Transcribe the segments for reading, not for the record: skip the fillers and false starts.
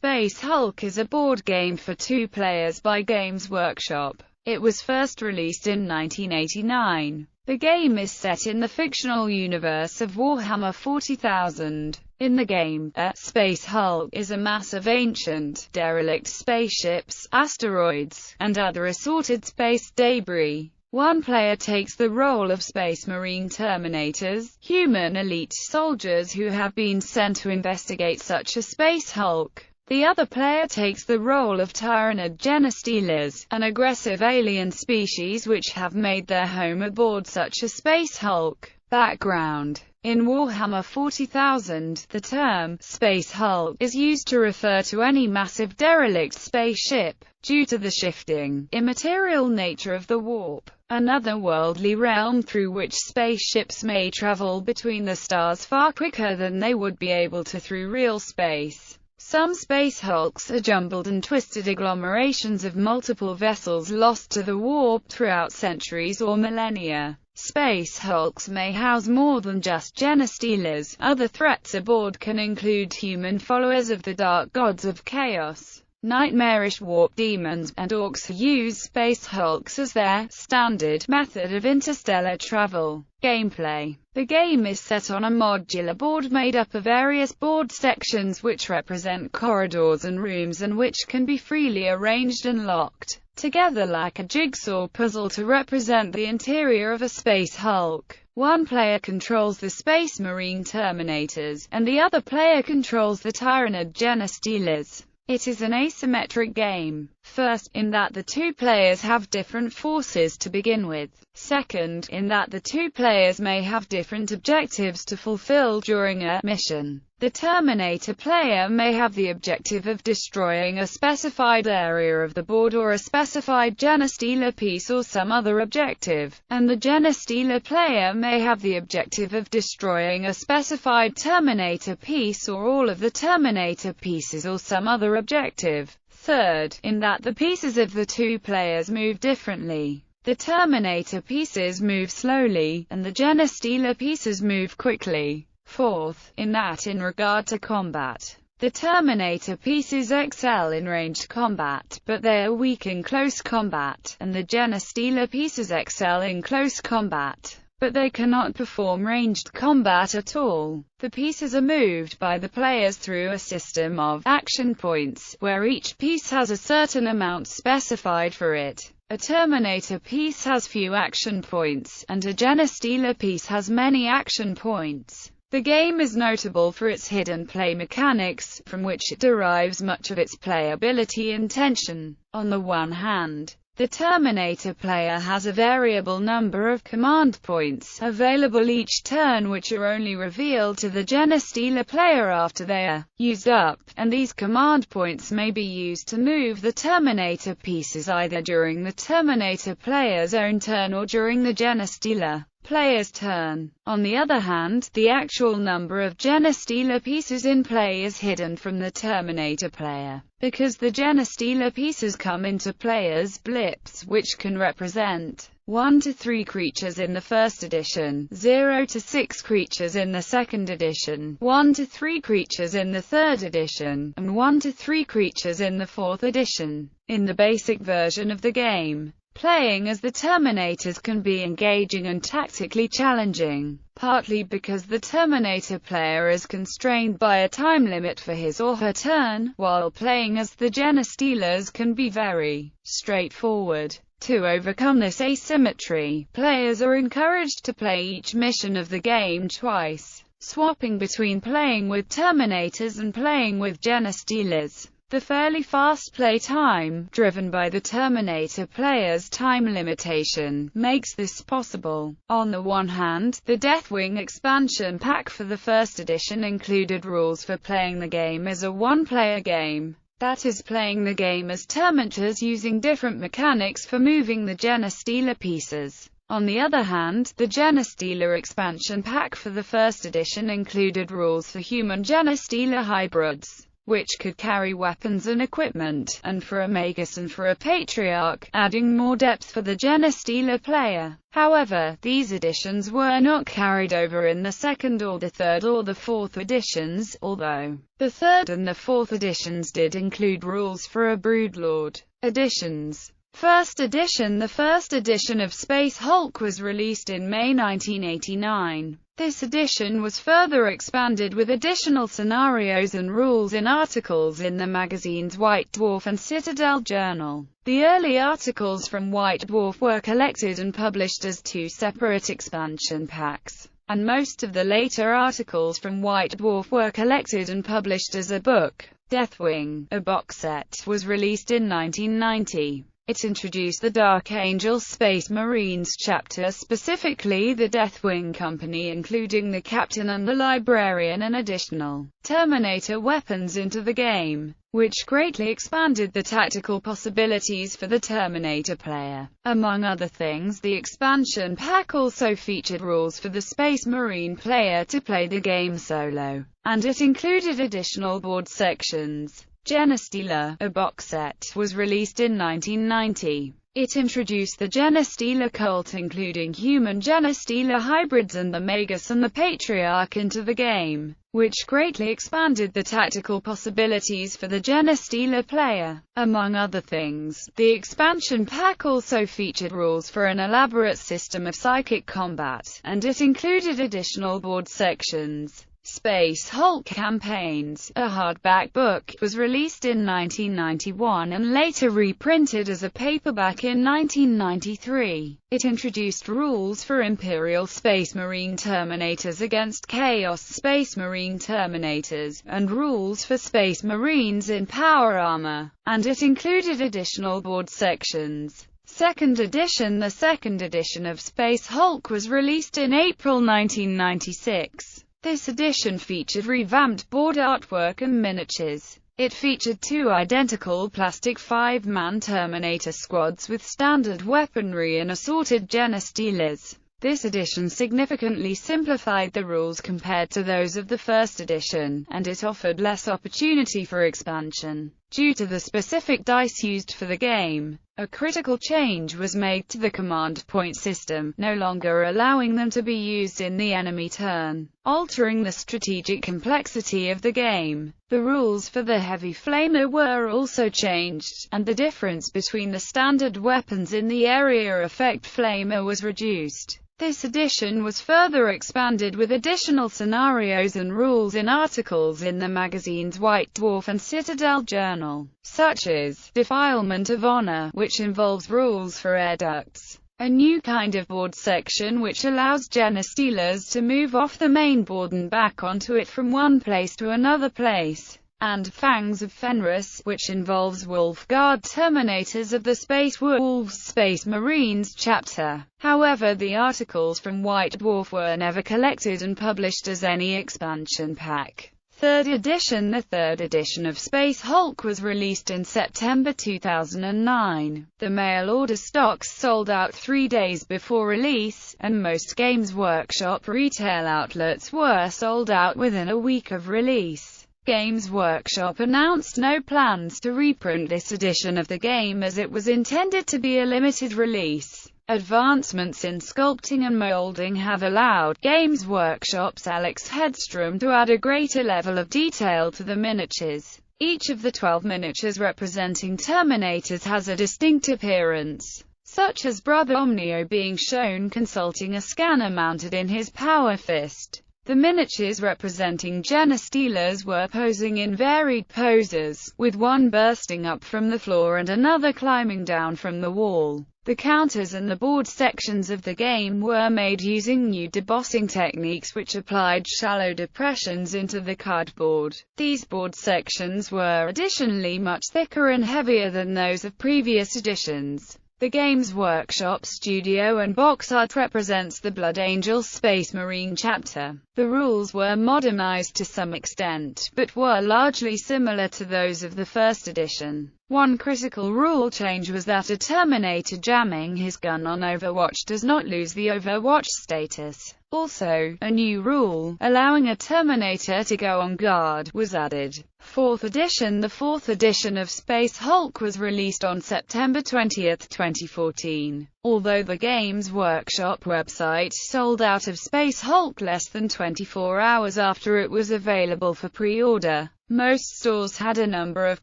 Space Hulk is a board game for 2 players by Games Workshop. It was first released in 1989. The game is set in the fictional universe of Warhammer 40,000. In the game, a Space Hulk is a mass of ancient, derelict spaceships, asteroids, and other assorted space debris. One player takes the role of Space Marine Terminators, human elite soldiers who have been sent to investigate such a Space Hulk. The other player takes the role of Tyranid Genestealers, an aggressive alien species which have made their home aboard such a Space Hulk. Background: in Warhammer 40,000, the term Space Hulk is used to refer to any massive derelict spaceship. Due to the shifting, immaterial nature of the warp, an otherworldly realm through which spaceships may travel between the stars far quicker than they would be able to through real space. Some Space Hulks are jumbled and twisted agglomerations of multiple vessels lost to the warp throughout centuries or millennia. Space Hulks may house more than just Genestealers. Other threats aboard can include human followers of the dark gods of chaos, nightmarish warp demons, and orcs who use Space Hulks as their standard method of interstellar travel. Gameplay: the game is set on a modular board made up of various board sections which represent corridors and rooms and which can be freely arranged and locked together like a jigsaw puzzle to represent the interior of a Space Hulk. One player controls the Space Marine Terminators, and the other player controls the Tyranid Genestealers. It is an asymmetric game. First, in that the 2 players have different forces to begin with. Second, in that the 2 players may have different objectives to fulfill during a mission. The Terminator player may have the objective of destroying a specified area of the board or a specified Genestealer piece or some other objective, and the Genestealer player may have the objective of destroying a specified Terminator piece or all of the Terminator pieces or some other objective. Third, in that the pieces of the 2 players move differently. The Terminator pieces move slowly, and the Genestealer pieces move quickly. Fourth, in that in regard to combat, the Terminator pieces excel in ranged combat, but they are weak in close combat, and the Genestealer pieces excel in close combat, but they cannot perform ranged combat at all. The pieces are moved by the players through a system of action points, where each piece has a certain amount specified for it. A Terminator piece has few action points, and a Genestealer piece has many action points. The game is notable for its hidden play mechanics, from which it derives much of its playability and tension. On the one hand, the Terminator player has a variable number of command points available each turn which are only revealed to the Genestealer player after they are used up, and these command points may be used to move the Terminator pieces either during the Terminator player's own turn or during the Genestealer player's turn. On the other hand, the actual number of Genestealer pieces in play is hidden from the Terminator player, because the Genestealer pieces come into play as blips, which can represent 1 to 3 creatures in the first edition, 0 to 6 creatures in the second edition, 1 to 3 creatures in the third edition, and 1 to 3 creatures in the fourth edition. In the basic version of the game, playing as the Terminators can be engaging and tactically challenging, partly because the Terminator player is constrained by a time limit for his or her turn, while playing as the Genestealers can be very straightforward. To overcome this asymmetry, players are encouraged to play each mission of the game twice, swapping between playing with Terminators and playing with Genestealers. The fairly fast play time, driven by the Terminator player's time limitation, makes this possible. On the one hand, the Deathwing expansion pack for the first edition included rules for playing the game as a one-player game. That is, playing the game as Terminators using different mechanics for moving the Genestealer pieces. On the other hand, the Genestealer expansion pack for the first edition included rules for human Genestealer hybrids. which could carry weapons and equipment, and for a Magus and for a Patriarch, adding more depth for the Genestealer player. However, these additions were not carried over in the second or the third or the fourth editions, although the third and the fourth editions did include rules for a Broodlord. Additions. First edition. The first edition of Space Hulk was released in May 1989. This edition was further expanded with additional scenarios and rules in articles in the magazines White Dwarf and Citadel Journal. The early articles from White Dwarf were collected and published as two separate expansion packs, and most of the later articles from White Dwarf were collected and published as a book. Deathwing, a box set, was released in 1990. It introduced the Dark Angel Space Marines chapter, specifically the Deathwing Company, including the Captain and the Librarian, and additional Terminator weapons into the game, which greatly expanded the tactical possibilities for the Terminator player. Among other things, the expansion pack also featured rules for the Space Marine player to play the game solo, and it included additional board sections. Genestealer, a box set, was released in 1990. It introduced the Genestealer cult, including human Genestealer hybrids and the Magus and the Patriarch, into the game, which greatly expanded the tactical possibilities for the Genestealer player. Among other things, the expansion pack also featured rules for an elaborate system of psychic combat, and it included additional board sections. Space Hulk Campaigns, a hardback book, was released in 1991 and later reprinted as a paperback in 1993. It introduced rules for Imperial Space Marine Terminators against Chaos Space Marine Terminators, and rules for Space Marines in power armor, and it included additional board sections. Second edition. The second edition of Space Hulk was released in April 1996. This edition featured revamped board artwork and miniatures. It featured two identical plastic 5-man Terminator squads with standard weaponry and assorted Genestealers. This edition significantly simplified the rules compared to those of the first edition, and it offered less opportunity for expansion. Due to the specific dice used for the game, a critical change was made to the command point system, no longer allowing them to be used in the enemy turn, altering the strategic complexity of the game. The rules for the Heavy Flamer were also changed, and the difference between the standard weapons in the Area Effect Flamer was reduced. This edition was further expanded with additional scenarios and rules in articles in the magazines White Dwarf and Citadel Journal, such as Defilement of Honor, which involves rules for air ducts, a new kind of board section which allows Genestealers to move off the main board and back onto it from one place to another place, and Fangs of Fenris, which involves Wolf Guard Terminators of the Space Wolves Space Marines chapter. However, the articles from White Dwarf were never collected and published as any expansion pack. Third edition. The third edition of Space Hulk was released in September 2009. The mail-order stocks sold out 3 days before release, and most Games Workshop retail outlets were sold out within a week of release. Games Workshop announced no plans to reprint this edition of the game as it was intended to be a limited release. Advancements in sculpting and molding have allowed Games Workshop's Alex Hedstrom to add a greater level of detail to the miniatures. Each of the 12 miniatures representing Terminators has a distinct appearance, such as Brother Omnio being shown consulting a scanner mounted in his power fist. The miniatures representing Genestealers were posing in varied poses, with one bursting up from the floor and another climbing down from the wall. The counters and the board sections of the game were made using new debossing techniques which applied shallow depressions into the cardboard. These board sections were additionally much thicker and heavier than those of previous editions. The Games Workshop studio and box art represents the Blood Angel Space Marine chapter. The rules were modernized to some extent, but were largely similar to those of the first edition. One critical rule change was that a Terminator jamming his gun on Overwatch does not lose the Overwatch status. Also, a new rule, allowing a Terminator to go on guard, was added. 4th edition. The 4th edition of Space Hulk was released on September 20, 2014. Although the Games Workshop website sold out of Space Hulk less than 24 hours after it was available for pre-order, most stores had a number of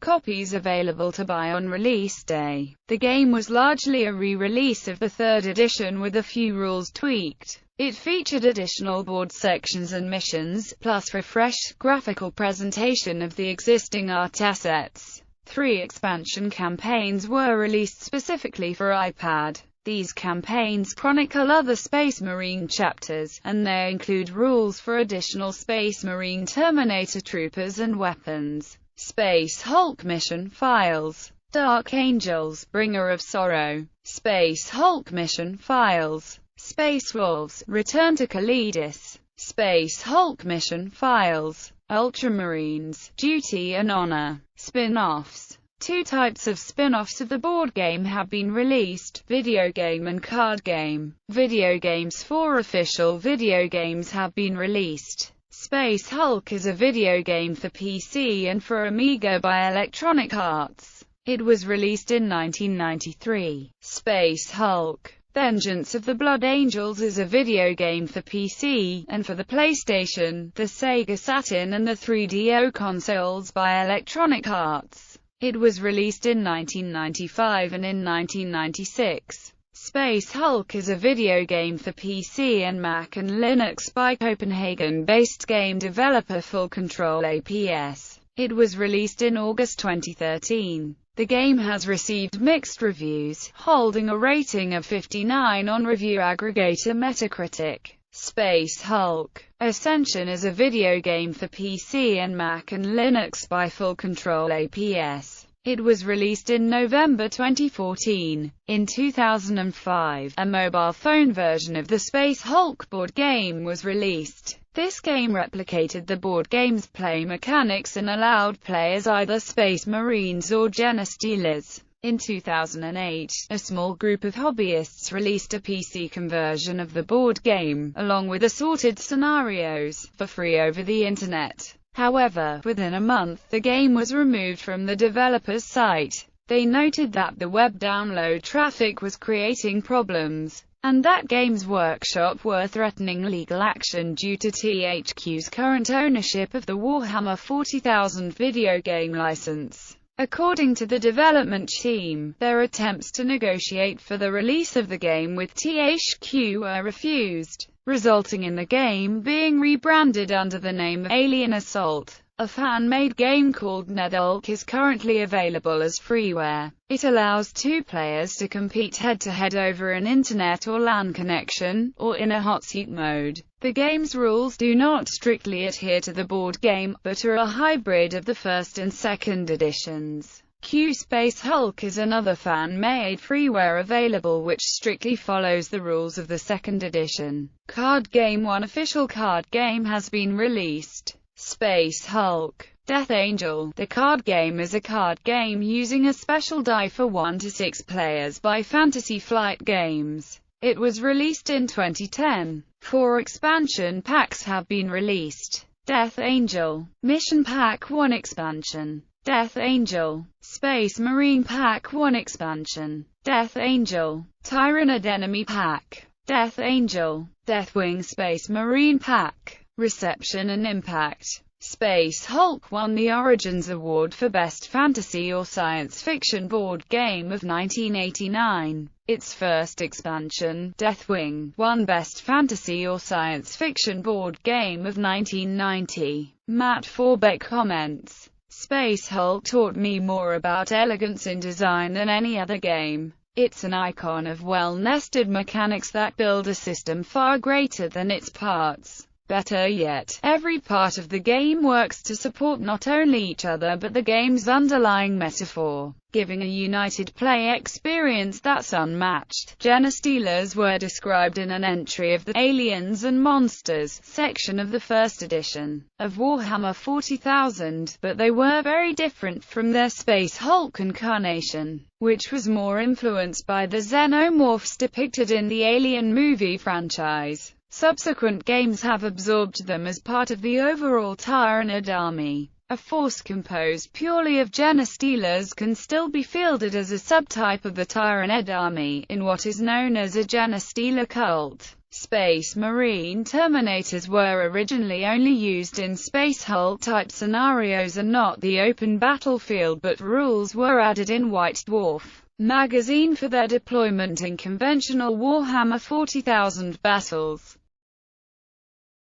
copies available to buy on release day. The game was largely a re-release of the 3rd edition with a few rules tweaked. It featured additional board sections and missions, plus refreshed graphical presentation of the existing art assets. 3 expansion campaigns were released specifically for iPad. These campaigns chronicle other Space Marine chapters, and they include rules for additional Space Marine Terminator troopers and weapons. Space Hulk Mission Files. Dark Angels, Bringer of Sorrow. Space Hulk Mission Files. Space Wolves, Return to Kalidis. Space Hulk Mission Files. Ultramarines, Duty and Honor. Spin-offs. 2 types of spin-offs of the board game have been released, video game and card game. Video games. 4 official video games have been released. Space Hulk is a video game for PC and for Amiga by Electronic Arts. It was released in 1993. Space Hulk. Vengeance of the Blood Angels is a video game for PC, and for the PlayStation, the Sega Saturn and the 3DO consoles by Electronic Arts. It was released in 1995 and in 1996. Space Hulk is a video game for PC and Mac and Linux by Copenhagen-based game developer Full Control APS. It was released in August 2013. The game has received mixed reviews, holding a rating of 59 on review aggregator Metacritic. Space Hulk. Ascension is a video game for PC and Mac and Linux by Full Control APS. It was released in November 2014. In 2005, a mobile phone version of the Space Hulk board game was released. This game replicated the board game's play mechanics and allowed players either Space Marines or Genestealers. In 2008, a small group of hobbyists released a PC conversion of the board game, along with assorted scenarios, for free over the internet. However, within a month, the game was removed from the developer's site. They noted that the web download traffic was creating problems, and that Games Workshop were threatening legal action due to THQ's current ownership of the Warhammer 40,000 video game license. According to the development team, their attempts to negotiate for the release of the game with THQ were refused, resulting in the game being rebranded under the name of Alien Assault. A fan-made game called Netherhulk is currently available as freeware. It allows 2 players to compete head-to-head over an internet or LAN connection, or in a hot seat mode. The game's rules do not strictly adhere to the board game, but are a hybrid of the 1st and 2nd editions. Space Hulk is another fan-made freeware available which strictly follows the rules of the 2nd edition. Card game. 1 official card game has been released. Space Hulk. Death Angel. The card game is a card game using a special die for 1 to 6 players by Fantasy Flight Games. It was released in 2010. 4 expansion packs have been released. Death Angel. Mission Pack 1 expansion. Death Angel. Space Marine Pack 1 expansion. Death Angel. Tyrannid Enemy Pack. Death Angel. Deathwing Space Marine Pack. Reception and impact. Space Hulk won the Origins Award for Best Fantasy or Science Fiction Board Game of 1989. Its first expansion, Deathwing, won Best Fantasy or Science Fiction Board Game of 1990. Matt Forbeck comments, Space Hulk taught me more about elegance in design than any other game. It's an icon of well-nested mechanics that build a system far greater than its parts. Better yet, every part of the game works to support not only each other but the game's underlying metaphor, giving a united play experience that's unmatched. Genestealers were described in an entry of the Aliens and Monsters section of the first edition of Warhammer 40,000, but they were very different from their Space Hulk incarnation, which was more influenced by the xenomorphs depicted in the Alien movie franchise. Subsequent games have absorbed them as part of the overall Tyranid army. A force composed purely of Genestealers can still be fielded as a subtype of the Tyranid army, in what is known as a Genestealer cult. Space Marine Terminators were originally only used in Space Hulk-type scenarios and not the open battlefield, but rules were added in White Dwarf magazine for their deployment in conventional Warhammer 40,000 battles.